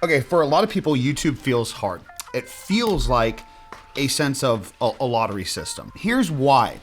Okay, for a lot of people, YouTube feels hard. It feels like a sense of a lottery system. Here's why.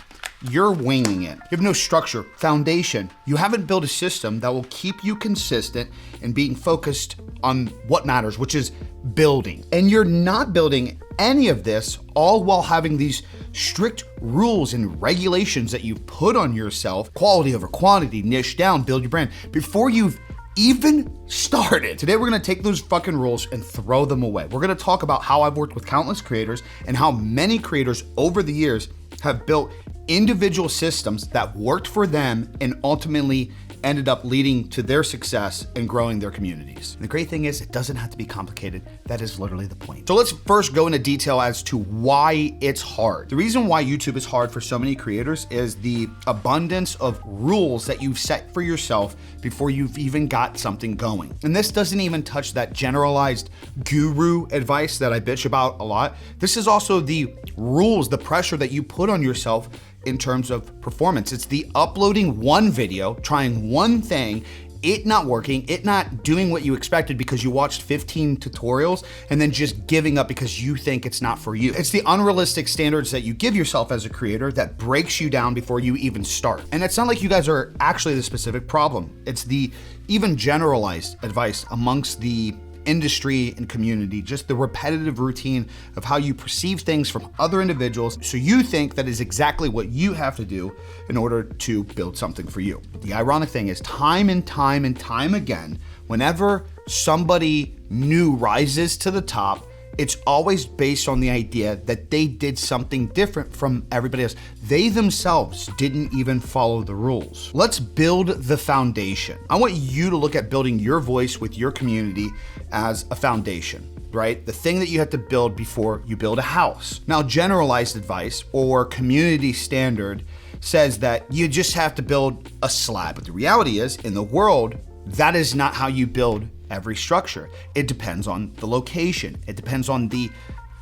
You're winging it. You have no structure, foundation. You haven't built a system that will keep you consistent and being focused on what matters, which is building. And you're not building any of this all while having these strict rules and regulations that you've put on yourself, quality over quantity, niche down, build your brand, before you've even started. Today, we're gonna take those fucking rules and throw them away. We're gonna talk about how I've worked with countless creators and how many creators over the years have built individual systems that worked for them and ultimately ended up leading to their success and growing their communities. And the great thing is, it doesn't have to be complicated. That is literally the point. So let's first go into detail as to why it's hard. The reason why YouTube is hard for so many creators is the abundance of rules that you've set for yourself before you've even got something going. And this doesn't even touch that generalized guru advice that I bitch about a lot. This is also the rules, the pressure that you put on yourself in terms of performance. It's the uploading one video, trying one thing, it not working, it not doing what you expected because you watched 15 tutorials, and then just giving up because you think it's not for you. It's the unrealistic standards that you give yourself as a creator that breaks you down before you even start. And it's not like you guys are actually the specific problem. It's the even generalized advice amongst the industry and community, just the repetitive routine of how you perceive things from other individuals. So you think that is exactly what you have to do in order to build something for you. The ironic thing is time and time again, whenever somebody new rises to the top, it's always based on the idea that they did something different from everybody else. They themselves didn't even follow the rules. Let's build the foundation. I want you to look at building your voice with your community as a foundation, right? The thing that you have to build before you build a house. Now, generalized advice or community standard says that you just have to build a slab. But the reality is, in the world, that is not how you build every structure. It depends on the location. It depends on the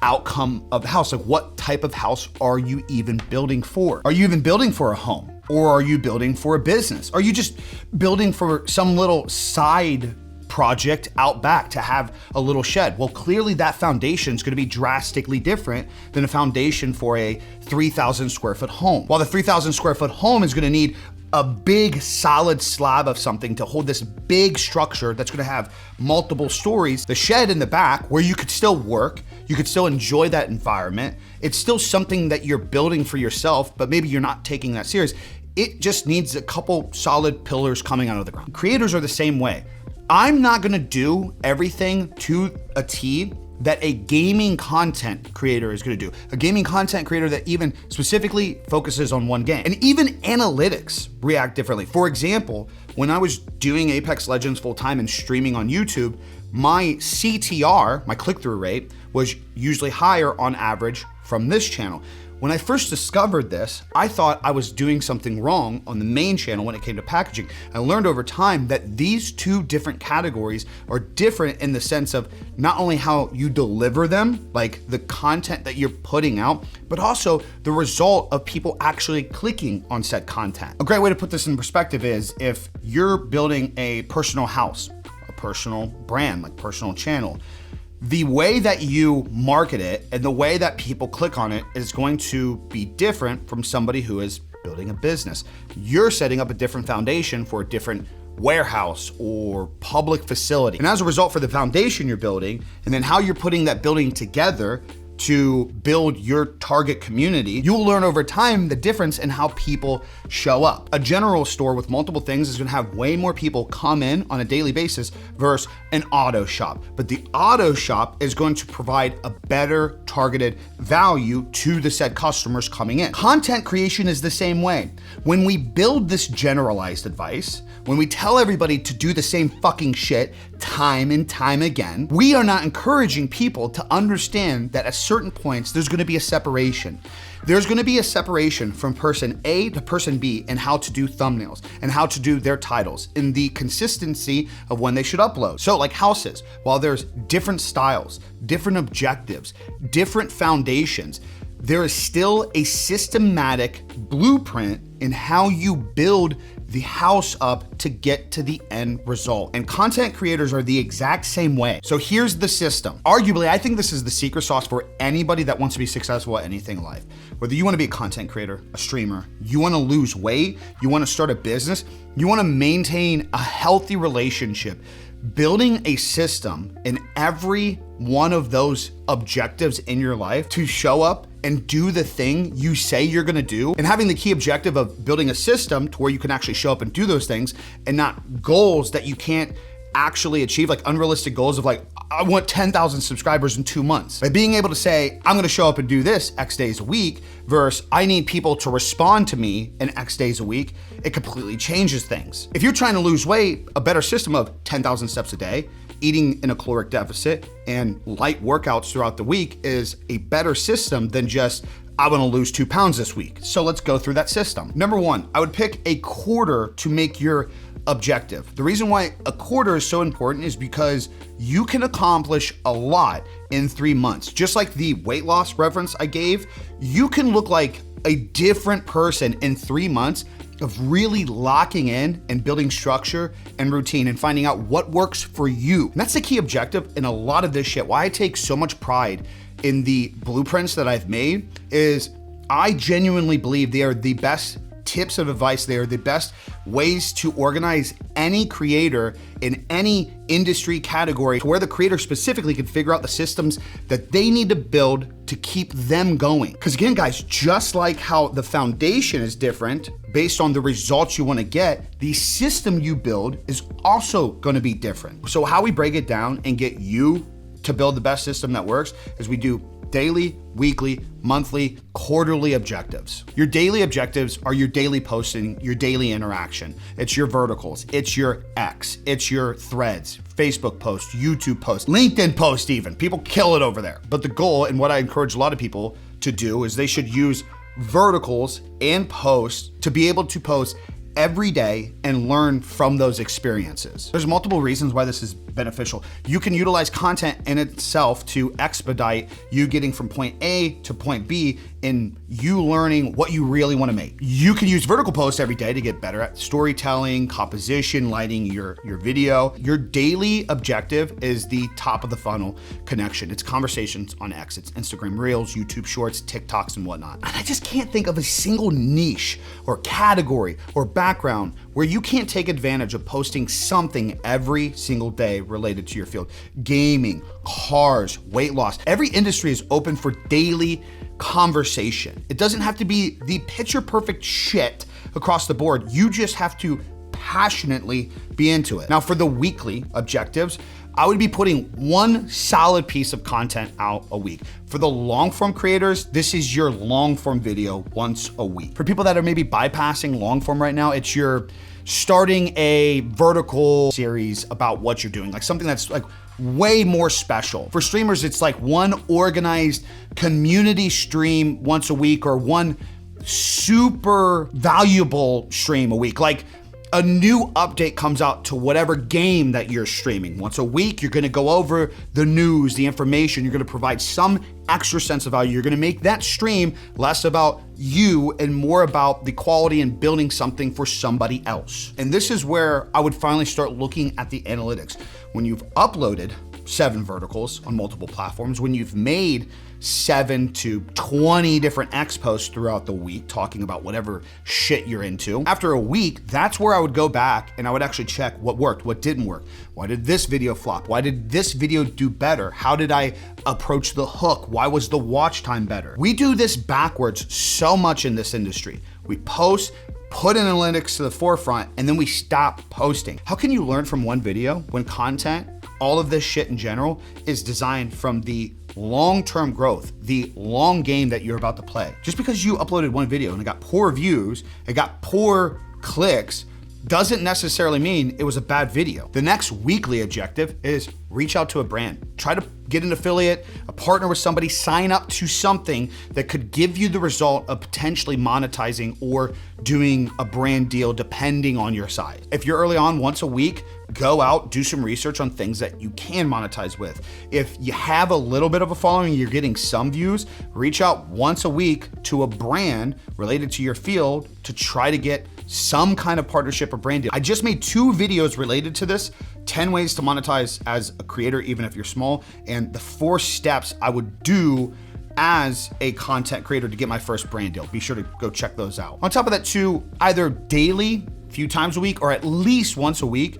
outcome of the house. Like, what type of house are you even building for? Are you even building for a home? Or are you building for a business? Are you just building for some little side project out back to have a little shed? Well, clearly that foundation is going to be drastically different than a foundation for a 3,000 square foot home. While the 3,000 square foot home is going to need a big solid slab of something to hold this big structure that's gonna have multiple stories. The shed in the back where you could still work, you could still enjoy that environment. It's still something that you're building for yourself, but maybe you're not taking that serious. It just needs a couple solid pillars coming out of the ground. Creators are the same way. I'm not gonna do everything to a T that a gaming content creator is gonna do. A gaming content creator that even specifically focuses on one game. And even analytics react differently. For example, when I was doing Apex Legends full time and streaming on YouTube, my CTR, my click-through rate, was usually higher on average from this channel. When I first discovered this, I thought I was doing something wrong on the main channel when it came to packaging. I learned over time that these two different categories are different in the sense of not only how you deliver them, like the content that you're putting out, but also the result of people actually clicking on said content. A great way to put this in perspective is if you're building a personal house, a personal brand, like personal channel, the way that you market it and the way that people click on it is going to be different from somebody who is building a business. You're setting up a different foundation for a different warehouse or public facility. And as a result, for the foundation you're building and then how you're putting that building together to build your target community, you'll learn over time the difference in how people show up. A general store with multiple things is gonna have way more people come in on a daily basis versus an auto shop. But the auto shop is going to provide a better targeted value to the said customers coming in. Content creation is the same way. When we build this generalized advice, when we tell everybody to do the same fucking shit time and time again, we are not encouraging people to understand that at certain points, there's gonna be a separation. There's gonna be a separation from person A to person B in how to do thumbnails and how to do their titles in the consistency of when they should upload. So like houses, while there's different styles, different objectives, different foundations, there is still a systematic blueprint in how you build the house up to get to the end result. And content creators are the exact same way. So here's the system. Arguably, I think this is the secret sauce for anybody that wants to be successful at anything in life. Whether you want to be a content creator, a streamer, you want to lose weight, you want to start a business, you want to maintain a healthy relationship, building a system in every one of those objectives in your life to show up and do the thing you say you're gonna do, and having the key objective of building a system to where you can actually show up and do those things and not goals that you can't actually achieve, like unrealistic goals of like, I want 10,000 subscribers in 2 months. By being able to say, I'm gonna show up and do this X days a week versus I need people to respond to me in X days a week, it completely changes things. If you're trying to lose weight, a better system of 10,000 steps a day, eating in a caloric deficit, and light workouts throughout the week is a better system than just, I wanna lose 2 pounds this week. So let's go through that system. Number one, I would pick a quarter to make your objective. The reason why a quarter is so important is because you can accomplish a lot in 3 months. Just like the weight loss reference I gave, you can look like a different person in 3 months of really locking in and building structure and routine and finding out what works for you. And that's the key objective in a lot of this shit. Why I take so much pride in the blueprints that I've made is I genuinely believe they are the best tips of advice. They are the best ways to organize any creator in any industry category to where the creator specifically can figure out the systems that they need to build to keep them going. Because again, guys, just like how the foundation is different based on the results you want to get, the system you build is also going to be different. So how we break it down and get you to build the best system that works is we do daily, weekly, monthly, quarterly objectives. Your daily objectives are your daily posting, your daily interaction. It's your verticals, it's your X, it's your threads, Facebook posts, YouTube posts, LinkedIn posts even. People kill it over there. But the goal, and what I encourage a lot of people to do, is they should use verticals and posts to be able to post every day and learn from those experiences. There's multiple reasons why this is beneficial. You can utilize content in itself to expedite you getting from point A to point B in you learning what you really want to make. You can use vertical posts every day to get better at storytelling, composition, lighting your video. Your daily objective is the top of the funnel connection. It's conversations on X, it's Instagram Reels, YouTube Shorts, TikToks, and whatnot. And I just can't think of a single niche or category or background where you can't take advantage of posting something every single day related to your field. Gaming, cars, weight loss. Every industry is open for daily conversation. It doesn't have to be the picture perfect shit across the board. You just have to passionately be into it. Now for the weekly objectives, I would be putting one solid piece of content out a week. For the long form creators, this is your long form video once a week. For people that are maybe bypassing long form right now, it's your starting a vertical series about what you're doing, like something that's like way more special. For streamers, it's like one organized community stream once a week or one super valuable stream a week. Like a new update comes out to whatever game that you're streaming. Once a week, you're gonna go over the news, the information, you're gonna provide some extra sense of value. You're gonna make that stream less about you and more about the quality and building something for somebody else. And this is where I would finally start looking at the analytics. When you've uploaded 7 verticals on multiple platforms, when you've made 7 to 20 different X posts throughout the week talking about whatever shit you're into. After a week, that's where I would go back and I would actually check what worked, what didn't work. Why did this video flop? Why did this video do better? How did I approach the hook? Why was the watch time better? We do this backwards so much in this industry. We post, put analytics to the forefront, and then we stop posting. How can you learn from one video when content, all of this shit in general, is designed from the long-term growth, the long game that you're about to play? Just because you uploaded one video and it got poor views, it got poor clicks, doesn't necessarily mean it was a bad video. The next weekly objective is reach out to a brand. Try to get an affiliate, a partner with somebody, sign up to something that could give you the result of potentially monetizing or doing a brand deal depending on your size. If you're early on, once a week, go out, do some research on things that you can monetize with. If you have a little bit of a following, you're getting some views, reach out once a week to a brand related to your field to try to get some kind of partnership or brand deal. I just made 2 videos related to this, 10 ways to monetize as a creator, even if you're small, and the 4 steps I would do as a content creator to get my first brand deal. Be sure to go check those out. On top of that too, either daily, a few times a week, or at least once a week,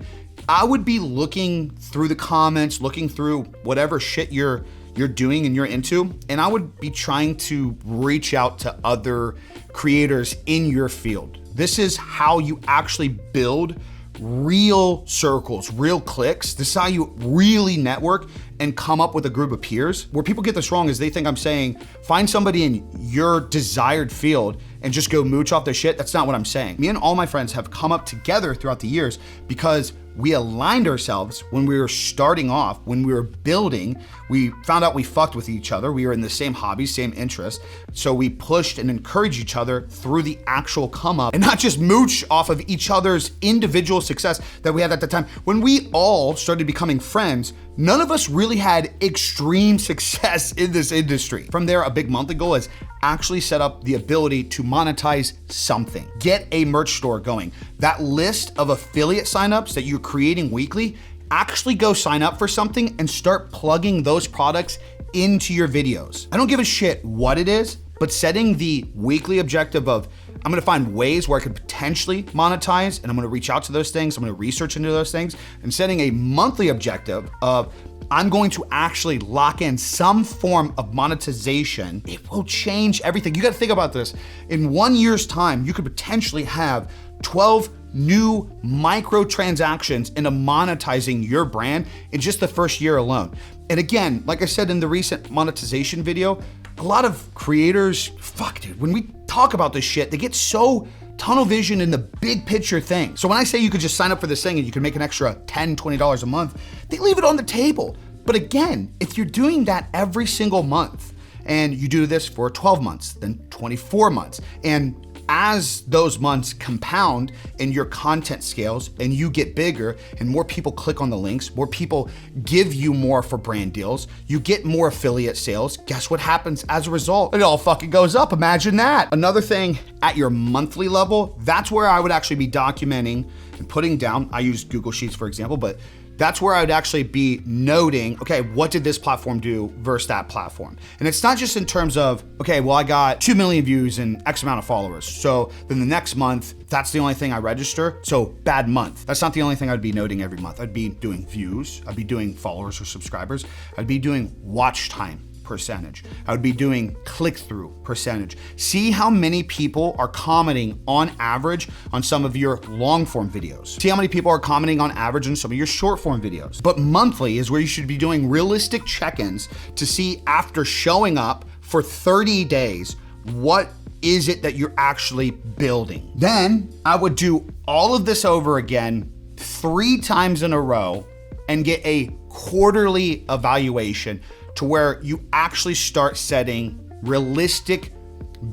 I would be looking through the comments, looking through whatever shit you're doing and you're into, and I would be trying to reach out to other creators in your field. This is how you actually build real circles, real cliques. This is how you really network and come up with a group of peers. Where people get this wrong is they think I'm saying, find somebody in your desired field and just go mooch off their shit. That's not what I'm saying. Me and all my friends have come up together throughout the years because we aligned ourselves when we were starting off, when we were building. We found out we fucked with each other. We were in the same hobbies, same interests. So we pushed and encouraged each other through the actual come up and not just mooch off of each other's individual success that we had at the time. When we all started becoming friends, none of us really had extreme success in this industry. From there, a big monthly goal is actually set up the ability to monetize something. Get a merch store going. That list of affiliate signups that you're creating weekly, actually go sign up for something and start plugging those products into your videos. I don't give a shit what it is, but setting the weekly objective of, I'm gonna find ways where I could potentially monetize, and I'm gonna reach out to those things, I'm gonna research into those things, and setting a monthly objective of, I'm going to actually lock in some form of monetization. It will change everything. You gotta think about this. In 1 year's time, you could potentially have 12 new micro transactions into monetizing your brand in just the first year alone. And again, like I said in the recent monetization video, a lot of creators, fuck dude, when we talk about this shit, they get so tunnel vision in the big picture thing. So when I say you could just sign up for this thing and you can make an extra $10, $20 a month, they leave it on the table. But again, if you're doing that every single month and you do this for 12 months, then 24 months, and as those months compound and your content scales and you get bigger and more people click on the links, more people give you more for brand deals, you get more affiliate sales, guess what happens as a result? It all fucking goes up, imagine that. Another thing, at your monthly level, that's where I would actually be documenting and putting down, I use Google Sheets for example, but that's where I would actually be noting, okay, what did this platform do versus that platform? And it's not just in terms of, okay, well, I got 2 million views and X amount of followers. So then the next month, that's the only thing I register. So bad month. That's not the only thing I'd be noting every month. I'd be doing views, I'd be doing followers or subscribers, I'd be doing watch time percentage. I would be doing click-through percentage. See how many people are commenting on average on some of your long-form videos. See how many people are commenting on average on some of your short-form videos. But monthly is where you should be doing realistic check-ins to see after showing up for 30 days, what is it that you're actually building? Then I would do all of this over again 3 times in a row and get a quarterly evaluation to where you actually start setting realistic,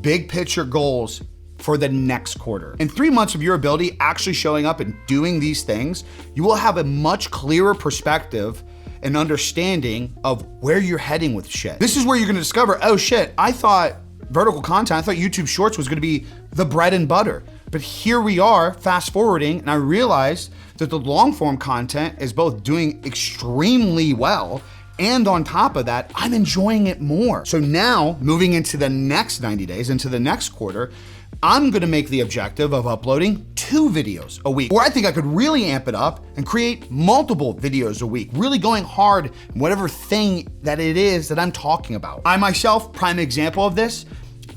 big picture goals for the next quarter. In 3 months of your ability actually showing up and doing these things, you will have a much clearer perspective and understanding of where you're heading with shit. This is where you're gonna discover, oh shit, I thought vertical content, I thought YouTube Shorts was gonna be the bread and butter. But here we are, fast forwarding, and I realized that the long form content is both doing extremely well, and on top of that, I'm enjoying it more. So now, moving into the next 90 days, into the next quarter, I'm gonna make the objective of uploading 2 videos a week. Or I think I could really amp it up and create multiple videos a week, really going hard in whatever thing that it is that I'm talking about. I myself, prime example of this,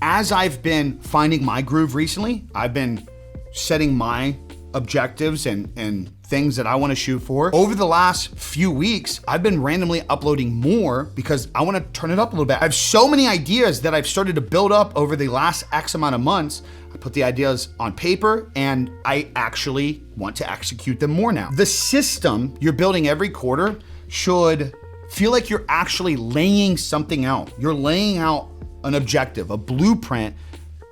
as I've been finding my groove recently, I've been setting my objectives and things that I wanna shoot for. Over the last few weeks, I've been randomly uploading more because I wanna turn it up a little bit. I have so many ideas that I've started to build up over the last X amount of months. I put the ideas on paper and I actually want to execute them more now. The system you're building every quarter should feel like you're actually laying something out. You're laying out an objective, a blueprint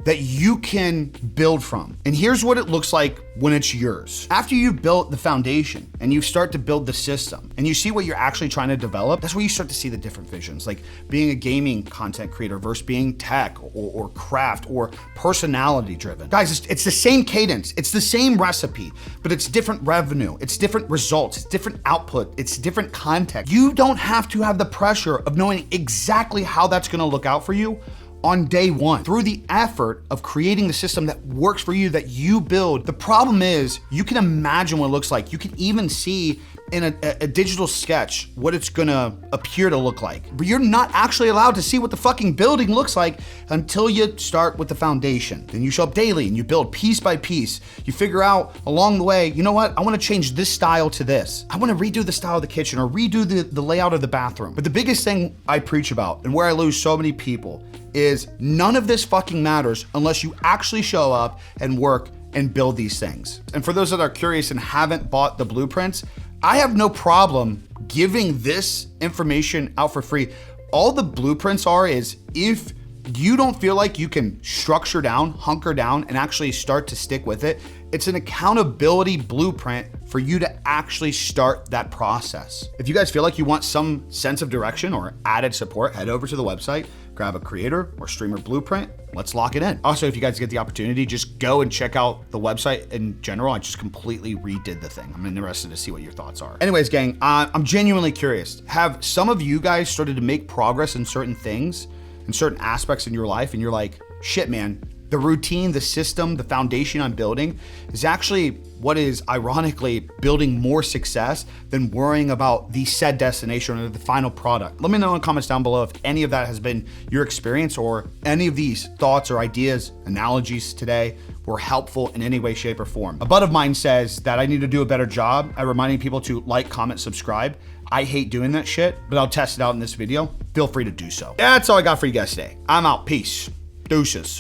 that you can build from. And here's what it looks like when it's yours. After you've built the foundation and you start to build the system and you see what you're actually trying to develop, that's where you start to see the different visions, like being a gaming content creator versus being tech or craft or personality driven. Guys, it's the same cadence, it's the same recipe, but it's different revenue, it's different results, it's different output, it's different context. You don't have to have the pressure of knowing exactly how that's gonna look out for you on day one. Through the effort of creating the system that works for you, that you build. The problem is you can imagine what it looks like. You can even see in a digital sketch what it's gonna appear to look like. But you're not actually allowed to see what the fucking building looks like until you start with the foundation. Then you show up daily and you build piece by piece. You figure out along the way, you know what? I wanna change this style to this. I wanna redo the style of the kitchen or redo the layout of the bathroom. But the biggest thing I preach about and where I lose so many people is none of this fucking matters unless you actually show up and work and build these things. And for those that are curious and haven't bought the blueprints, I have no problem giving this information out for free. All the blueprints are is if you don't feel like you can structure down, hunker down, and actually start to stick with it, it's an accountability blueprint for you to actually start that process. If you guys feel like you want some sense of direction or added support, head over to the website, grab a creator or streamer blueprint, let's lock it in. Also, if you guys get the opportunity, just go and check out the website in general. I just completely redid the thing. I'm interested to see what your thoughts are. Anyways, gang, I'm genuinely curious. Have some of you guys started to make progress in certain things, in certain aspects in your life, and you're like, shit, man, the routine, the system, the foundation I'm building is actually what is ironically building more success than worrying about the said destination or the final product. Let me know in the comments down below if any of that has been your experience or any of these thoughts or ideas, analogies today were helpful in any way, shape, or form. A bud of mine says that I need to do a better job at reminding people to like, comment, subscribe. I hate doing that shit, but I'll test it out in this video. Feel free to do so. That's all I got for you guys today. I'm out. Peace. Deuces.